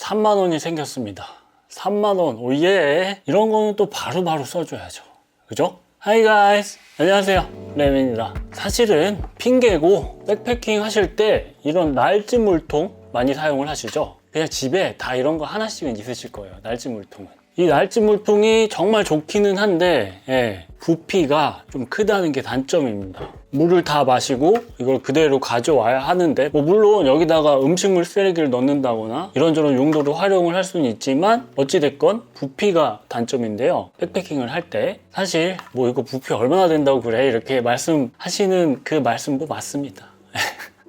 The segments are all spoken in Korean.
3만원이 생겼습니다. 3만원, 오예! 이런 거는 또 바로바로 써줘야죠. 그죠? Hi guys! 안녕하세요. 레맨입니다. 사실은 핑계고 백패킹 하실 때 이런 날지 물통 많이 사용을 하시죠? 그냥 집에 다 이런 거 하나씩은 있으실 거예요. 날지 물통은. 이 날지 물통이 정말 좋기는 한데 부피가 좀 크다는 게 단점입니다. 물을 다 마시고 이걸 그대로 가져와야 하는데 물론 여기다가 음식물 쓰레기를 넣는다거나 이런저런 용도로 활용을 할 수는 있지만 어찌됐건 부피가 단점인데요. 백패킹을 할 때 사실 이거 부피 얼마나 된다고 그래 이렇게 말씀하시는 그 말씀도 맞습니다.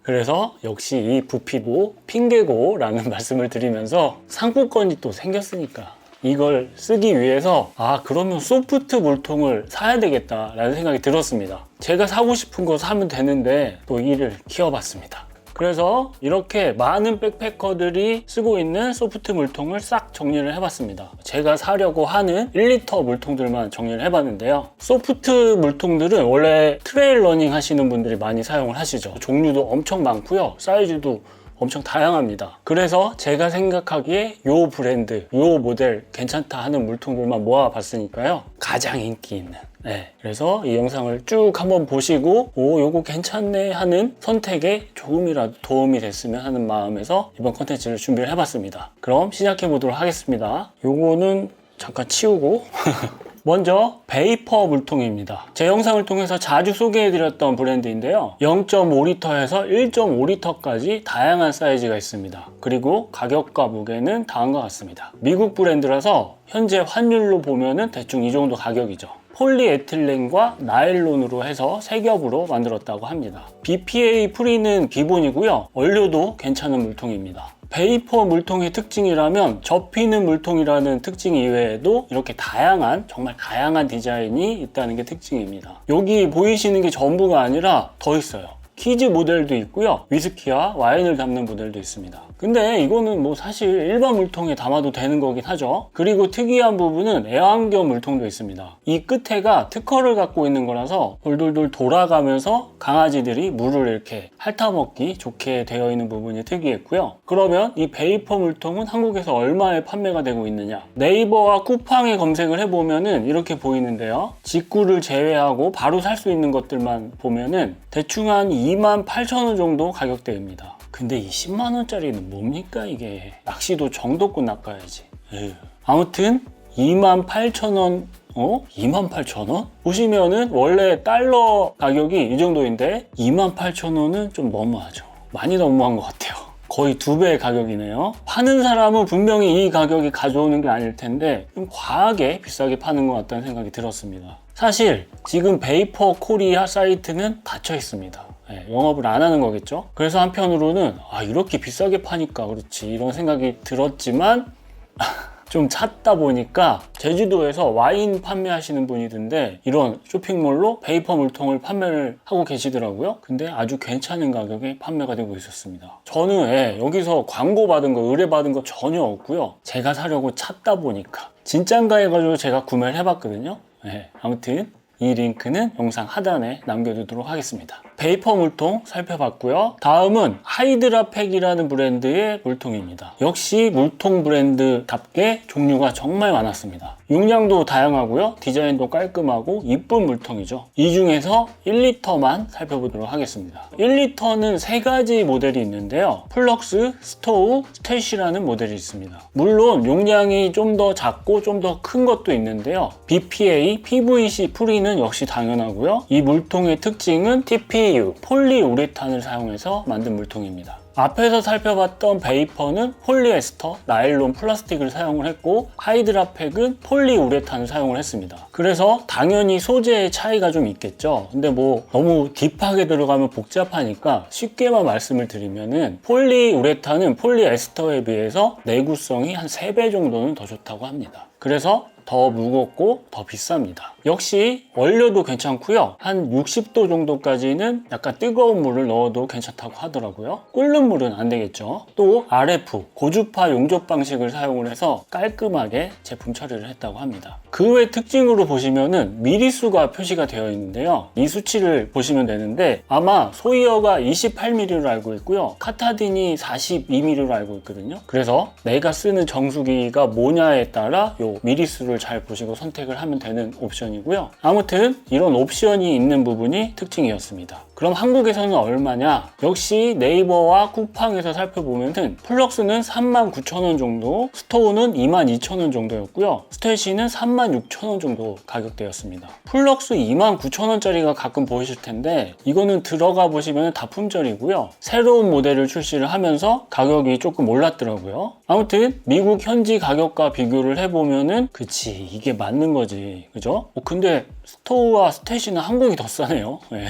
그래서 역시 이 부피고 핑계고 라는 말씀을 드리면서 상품권이 또 생겼으니까 이걸 쓰기 위해서 그러면 소프트 물통을 사야 되겠다 라는 생각이 들었습니다. 제가 사고 싶은 거 사면 되는데 또 이를 키워봤습니다. 그래서 이렇게 많은 백패커들이 쓰고 있는 소프트 물통을 싹 정리를 해봤습니다. 제가 사려고 하는 1리터 물통들만 정리를 해봤는데요. 소프트 물통들은 원래 트레일 러닝 하시는 분들이 많이 사용을 하시죠. 종류도 엄청 많고요. 사이즈도 엄청 다양합니다. 그래서 제가 생각하기에 요 브랜드, 요 모델 괜찮다 하는 물통들만 모아봤으니까요. 가장 인기 있는. 그래서 이 영상을 쭉 한번 보시고 요거 괜찮네 하는 선택에 조금이라도 도움이 됐으면 하는 마음에서 이번 컨텐츠를 준비를 해봤습니다. 그럼 시작해 보도록 하겠습니다. 요거는 잠깐 치우고 먼저 베이퍼 물통입니다. 제 영상을 통해서 자주 소개해드렸던 브랜드인데요. 0.5리터에서 1.5리터까지 다양한 사이즈가 있습니다. 그리고 가격과 무게는 다음과 같습니다. 미국 브랜드라서 현재 환율로 보면은 대충 이 정도 가격이죠. 폴리에틸렌과 나일론으로 해서 세 겹으로 만들었다고 합니다. BPA 프리는 기본이고요. 원료도 괜찮은 물통입니다. 베이퍼 물통의 특징이라면 접히는 물통이라는 특징 이외에도 이렇게 정말 다양한 디자인이 있다는 게 특징입니다. 여기 보이시는 게 전부가 아니라 더 있어요. 키즈 모델도 있고요. 위스키와 와인을 담는 모델도 있습니다. 근데 이거는 사실 일반 물통에 담아도 되는 거긴 하죠. 그리고 특이한 부분은 애완견 물통도 있습니다. 이 끝에가 특허를 갖고 있는 거라서 돌돌돌 돌아가면서 강아지들이 물을 이렇게 핥아먹기 좋게 되어 있는 부분이 특이했고요. 그러면 이 베이퍼 물통은 한국에서 얼마에 판매가 되고 있느냐? 네이버와 쿠팡에 검색을 해보면은 이렇게 보이는데요. 직구를 제외하고 바로 살 수 있는 것들만 보면은 대충 한 28,000원 정도 가격대입니다. 근데 이 10만원짜리는 뭡니까 이게? 낚시도 정도껏 낚아야지. 아무튼 28,000원 28,000원? 보시면은 원래 달러 가격이 이 정도인데 28,000원은 좀 너무하죠. 많이 너무한 것 같아요. 거의 2배의 가격이네요. 파는 사람은 분명히 이 가격이 가져오는 게 아닐 텐데 좀 과하게 비싸게 파는 것 같다는 생각이 들었습니다. 사실 지금 베이퍼 코리아 사이트는 닫혀 있습니다. 영업을 안 하는 거겠죠. 그래서 한편으로는 이렇게 비싸게 파니까 그렇지 이런 생각이 들었지만 좀 찾다 보니까 제주도에서 와인 판매하시는 분이던데 이런 쇼핑몰로 베이퍼 물통을 판매를 하고 계시더라고요. 근데 아주 괜찮은 가격에 판매가 되고 있었습니다. 저는 여기서 광고 받은 거 의뢰받은 거 전혀 없고요. 제가 사려고 찾다 보니까 진짠가 해가지고 제가 구매를 해봤거든요. 아무튼 이 링크는 영상 하단에 남겨두도록 하겠습니다. 베이퍼 물통 살펴봤고요. 다음은 하이드라팩이라는 브랜드의 물통입니다. 역시 물통 브랜드답게 종류가 정말 많았습니다. 용량도 다양하고요. 디자인도 깔끔하고 이쁜 물통이죠. 이 중에서 1리터만 살펴보도록 하겠습니다. 1리터는 3가지 모델이 있는데요. 플럭스, 스토우, 스태시라는 모델이 있습니다. 물론 용량이 좀 더 작고 좀 더 큰 것도 있는데요. BPA, PVC 프리는 역시 당연하고요. 이 물통의 특징은 TPU, 폴리우레탄을 사용해서 만든 물통입니다. 앞에서 살펴봤던 베이퍼는 폴리에스터, 나일론 플라스틱을 사용을 했고 하이드라팩은 폴리우레탄을 사용을 했습니다. 그래서 당연히 소재의 차이가 좀 있겠죠. 근데 너무 딥하게 들어가면 복잡하니까 쉽게만 말씀을 드리면은 폴리우레탄은 폴리에스터에 비해서 내구성이 한 3배 정도는 더 좋다고 합니다. 그래서 더 무겁고 더 비쌉니다. 역시 원료도 괜찮고요. 한 60도 정도까지는 약간 뜨거운 물을 넣어도 괜찮다고 하더라고요. 끓는 물은 안 되겠죠. 또 RF, 고주파 용접 방식을 사용을 해서 깔끔하게 제품 처리를 했다고 합니다. 그 외 특징으로 보시면은 미리수가 표시가 되어 있는데요. 이 수치를 보시면 되는데 아마 소이어가 28mm로 알고 있고요. 카타딘이 42mm로 알고 있거든요. 그래서 내가 쓰는 정수기가 뭐냐에 따라 요 미리수를 잘 보시고 선택을 하면 되는 옵션이고요. 아무튼 이런 옵션이 있는 부분이 특징이었습니다. 그럼 한국에서는 얼마냐? 역시 네이버와 쿠팡에서 살펴보면은 플럭스는 39,000원 정도, 스토어는 22,000원 정도였고요. 스테시는 36,000원 정도 가격대였습니다. 플럭스 29,000원짜리가 가끔 보이실 텐데 이거는 들어가 보시면 다 품절이고요. 새로운 모델을 출시를 하면서 가격이 조금 올랐더라고요. 아무튼 미국 현지 가격과 비교를 해보면은 그치 이게 맞는 거지, 그죠? 근데 스토어와 스테시는 한국이 더 싸네요. 네.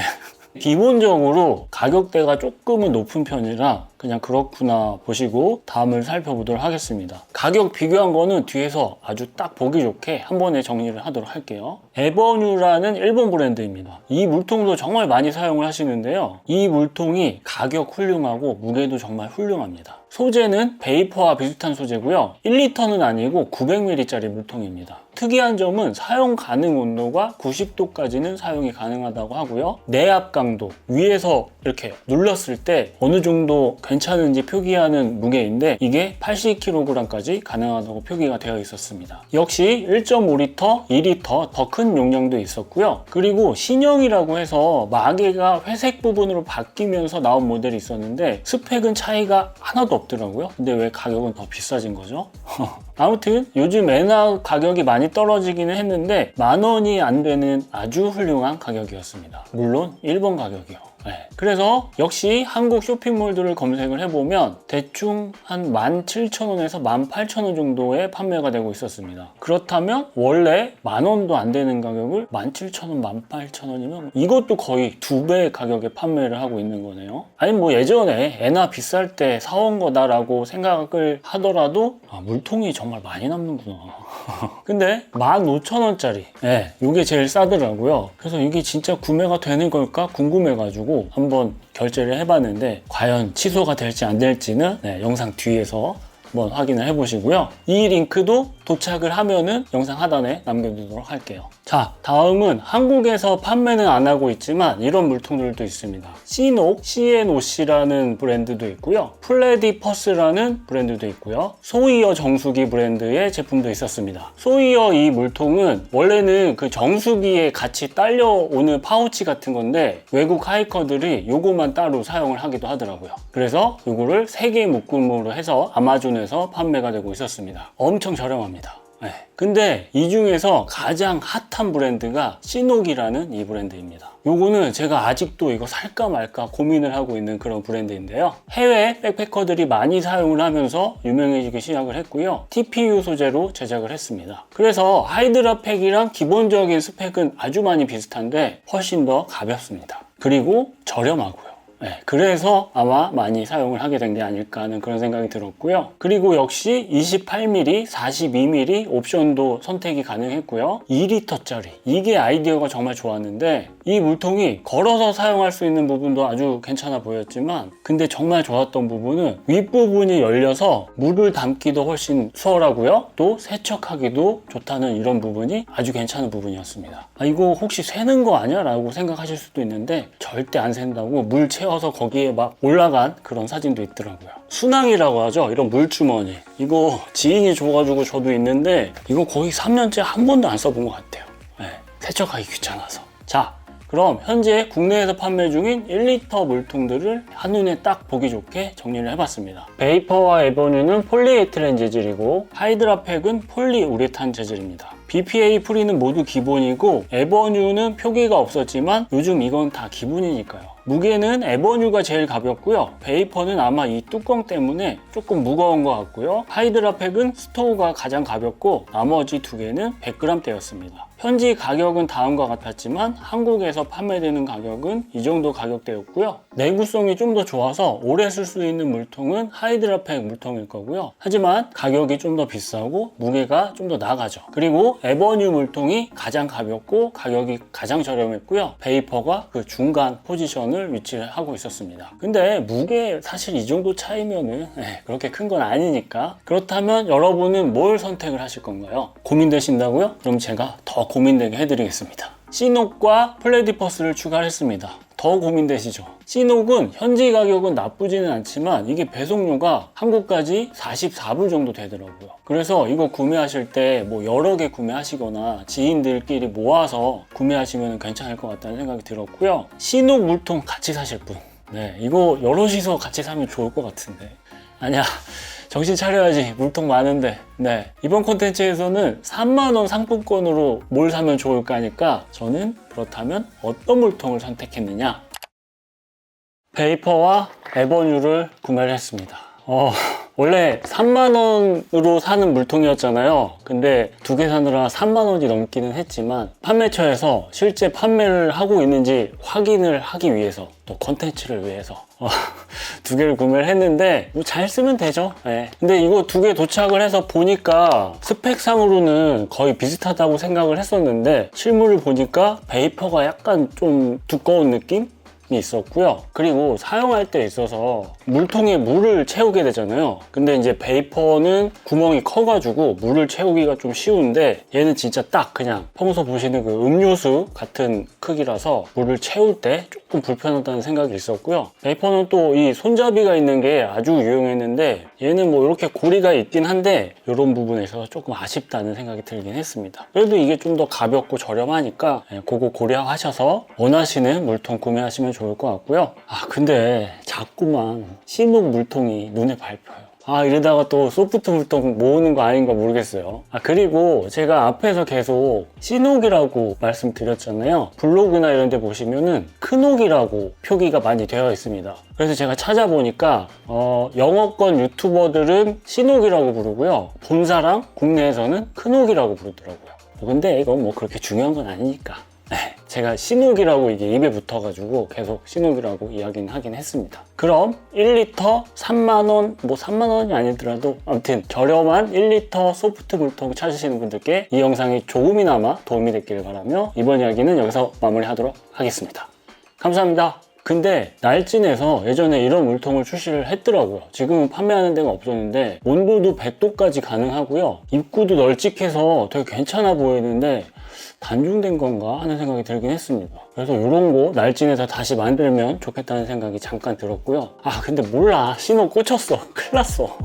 기본적으로 가격대가 조금은 높은 편이라 그냥 그렇구나 보시고 다음을 살펴보도록 하겠습니다. 가격 비교한 거는 뒤에서 아주 딱 보기 좋게 한 번에 정리를 하도록 할게요. 에버뉴라는 일본 브랜드입니다. 이 물통도 정말 많이 사용을 하시는데요. 이 물통이 가격 훌륭하고 무게도 정말 훌륭합니다. 소재는 베이퍼와 비슷한 소재고요. 1리터는 아니고 900ml짜리 물통입니다. 특이한 점은 사용 가능 온도가 90도까지는 사용이 가능하다고 하고요. 내압 강도, 위에서 이렇게 눌렀을 때 어느 정도 괜찮은지 표기하는 무게인데 이게 80kg까지 가능하다고 표기가 되어 있었습니다. 역시 1.5L, 2L 더 큰 용량도 있었고요. 그리고 신형이라고 해서 마개가 회색 부분으로 바뀌면서 나온 모델이 있었는데 스펙은 차이가 하나도 없더라고요. 근데 왜 가격은 더 비싸진 거죠? 아무튼 요즘 엔화 가격이 많이 떨어지기는 했는데 10,000원이 안 되는 아주 훌륭한 가격이었습니다. 물론 일본 가격이요. 네. 그래서 역시 한국 쇼핑몰들을 검색을 해보면 대충 한 17,000원에서 18,000원 정도에 판매가 되고 있었습니다. 그렇다면 원래 10,000원도 안 되는 가격을 17,000원, 18,000원이면 이것도 거의 2배의 가격에 판매를 하고 있는 거네요. 아니 뭐 예전에 엔화 비쌀 때 사온 거다라고 생각을 하더라도 물통이 정말 많이 남는구나. 근데 15,000원짜리 이게 제일 싸더라고요. 그래서 이게 진짜 구매가 되는 걸까 궁금해가지고 한번 결제를 해봤는데 과연 취소가 될지 안 될지는 영상 뒤에서 한번 확인을 해보시고요. 이 링크도 도착을 하면은 영상 하단에 남겨두도록 할게요. 자, 다음은 한국에서 판매는 안 하고 있지만 이런 물통들도 있습니다. 시녹, CNOC라는 브랜드도 있고요. 플레디퍼스라는 브랜드도 있고요. 소이어 정수기 브랜드의 제품도 있었습니다. 소이어 이 물통은 원래는 그 정수기에 같이 딸려오는 파우치 같은 건데 외국 하이커들이 요거만 따로 사용을 하기도 하더라고요. 그래서 요거를 3개 묶음으로 해서 아마존에서 판매가 되고 있었습니다. 엄청 저렴합니다. 근데 이 중에서 가장 핫한 브랜드가 시녹이라는 이 브랜드입니다. 요거는 제가 아직도 이거 살까 말까 고민을 하고 있는 그런 브랜드인데요. 해외 백패커들이 많이 사용을 하면서 유명해지기 시작을 했고요. TPU 소재로 제작을 했습니다. 그래서 하이드라팩이랑 기본적인 스펙은 아주 많이 비슷한데 훨씬 더 가볍습니다. 그리고 저렴하고요. 그래서 아마 많이 사용을 하게 된 게 아닐까 하는 그런 생각이 들었고요. 그리고 역시 28mm, 42mm 옵션도 선택이 가능했고요. 2L짜리 이게 아이디어가 정말 좋았는데 이 물통이 걸어서 사용할 수 있는 부분도 아주 괜찮아 보였지만 근데 정말 좋았던 부분은 윗부분이 열려서 물을 담기도 훨씬 수월하고요. 또 세척하기도 좋다는 이런 부분이 아주 괜찮은 부분이었습니다. 이거 혹시 새는 거 아니야? 라고 생각하실 수도 있는데 절대 안 샌다고 물 채워서 거기에 막 올라간 그런 사진도 있더라고요. 순항이라고 하죠. 이런 물주머니. 이거 지인이 줘가지고 저도 있는데 이거 거의 3년째 한 번도 안 써본 것 같아요. 세척하기 귀찮아서. 자, 그럼 현재 국내에서 판매 중인 1리터 물통들을 한눈에 딱 보기 좋게 정리를 해봤습니다. 베이퍼와 에버뉴는 폴리에틸렌 재질이고 하이드라팩은 폴리우레탄 재질입니다. BPA 프리는 모두 기본이고 에버뉴는 표기가 없었지만 요즘 이건 다 기본이니까요. 무게는 에버뉴가 제일 가볍고요. 베이퍼는 아마 이 뚜껑 때문에 조금 무거운 것 같고요. 하이드라팩은 스토우가 가장 가볍고 나머지 두 개는 100g대였습니다. 현지 가격은 다음과 같았지만 한국에서 판매되는 가격은 이 정도 가격대였고요. 내구성이 좀 더 좋아서 오래 쓸 수 있는 물통은 하이드라팩 물통일 거고요. 하지만 가격이 좀 더 비싸고 무게가 좀 더 나가죠. 그리고 에버뉴 물통이 가장 가볍고 가격이 가장 저렴했고요. 베이퍼가 그 중간 포지션을 위치를 하고 있었습니다. 근데 무게 사실 이 정도 차이면은 그렇게 큰 건 아니니까. 그렇다면 여러분은 뭘 선택을 하실 건가요? 고민되신다고요? 그럼 제가 더 고민되게 해드리겠습니다. 시녹과 플래디퍼스를 추가했습니다. 더 고민되시죠? 시녹은 현지 가격은 나쁘지는 않지만 이게 배송료가 한국까지 44불 정도 되더라고요. 그래서 이거 구매하실 때 뭐 여러 개 구매하시거나 지인들끼리 모아서 구매하시면 괜찮을 것 같다는 생각이 들었고요. 시녹 물통 같이 사실 분, 이거 여럿이서 같이 사면 좋을 것 같은데 아니야, 정신 차려야지, 물통 많은데. 이번 콘텐츠에서는 3만원 상품권으로 뭘 사면 좋을까 하니까 저는 그렇다면 어떤 물통을 선택했느냐, 베이퍼와 에버뉴를 구매를 했습니다. 원래 3만원으로 사는 물통이었잖아요. 근데 두 개 사느라 3만원이 넘기는 했지만 판매처에서 실제 판매를 하고 있는지 확인을 하기 위해서, 또 컨텐츠를 위해서 두 개를 구매를 했는데 뭐 잘 쓰면 되죠. 근데 이거 두 개 도착을 해서 보니까 스펙상으로는 거의 비슷하다고 생각을 했었는데 실물을 보니까 베이퍼가 약간 좀 두꺼운 느낌? 있었고요. 그리고 사용할 때 있어서 물통에 물을 채우게 되잖아요. 근데 이제 베이퍼는 구멍이 커가지고 물을 채우기가 좀 쉬운데 얘는 진짜 딱 그냥 평소 보시는 그 음료수 같은 크기라서 물을 채울 때 조금 불편하다는 생각이 있었고요. 베이퍼는 또 이 손잡이가 있는 게 아주 유용했는데 얘는 뭐 이렇게 고리가 있긴 한데 이런 부분에 있어서 조금 아쉽다는 생각이 들긴 했습니다. 그래도 이게 좀 더 가볍고 저렴하니까 그거 고려하셔서 원하시는 물통 구매하시면 좋을 것 같고요. 근데 자꾸만 시녹 물통이 눈에 밟혀요. 이러다가 또 소프트 물통 모으는 거 아닌가 모르겠어요. 그리고 제가 앞에서 계속 시녹이라고 말씀드렸잖아요. 블로그나 이런 데 보시면은 크녹이라고 표기가 많이 되어 있습니다. 그래서 제가 찾아보니까 영어권 유튜버들은 시녹이라고 부르고요. 본사랑 국내에서는 크녹이라고 부르더라고요. 근데 이건 뭐 그렇게 중요한 건 아니니까 제가 시녹이라고 이게 입에 붙어가지고 계속 시녹이라고 이야기는 하긴 했습니다. 그럼 1리터 3만원, 뭐 3만원이 아니더라도 아무튼 저렴한 1리터 소프트 물통 찾으시는 분들께 이 영상이 조금이나마 도움이 됐기를 바라며 이번 이야기는 여기서 마무리하도록 하겠습니다. 감사합니다. 근데 날진에서 예전에 이런 물통을 출시를 했더라고요. 지금은 판매하는 데가 없었는데 온도도 100도까지 가능하고요. 입구도 널찍해서 되게 괜찮아 보이는데 단종된 건가 하는 생각이 들긴 했습니다. 그래서 이런 거 날진에서 다시 만들면 좋겠다는 생각이 잠깐 들었고요. 근데 몰라, 신호 꽂혔어. 큰일 났어.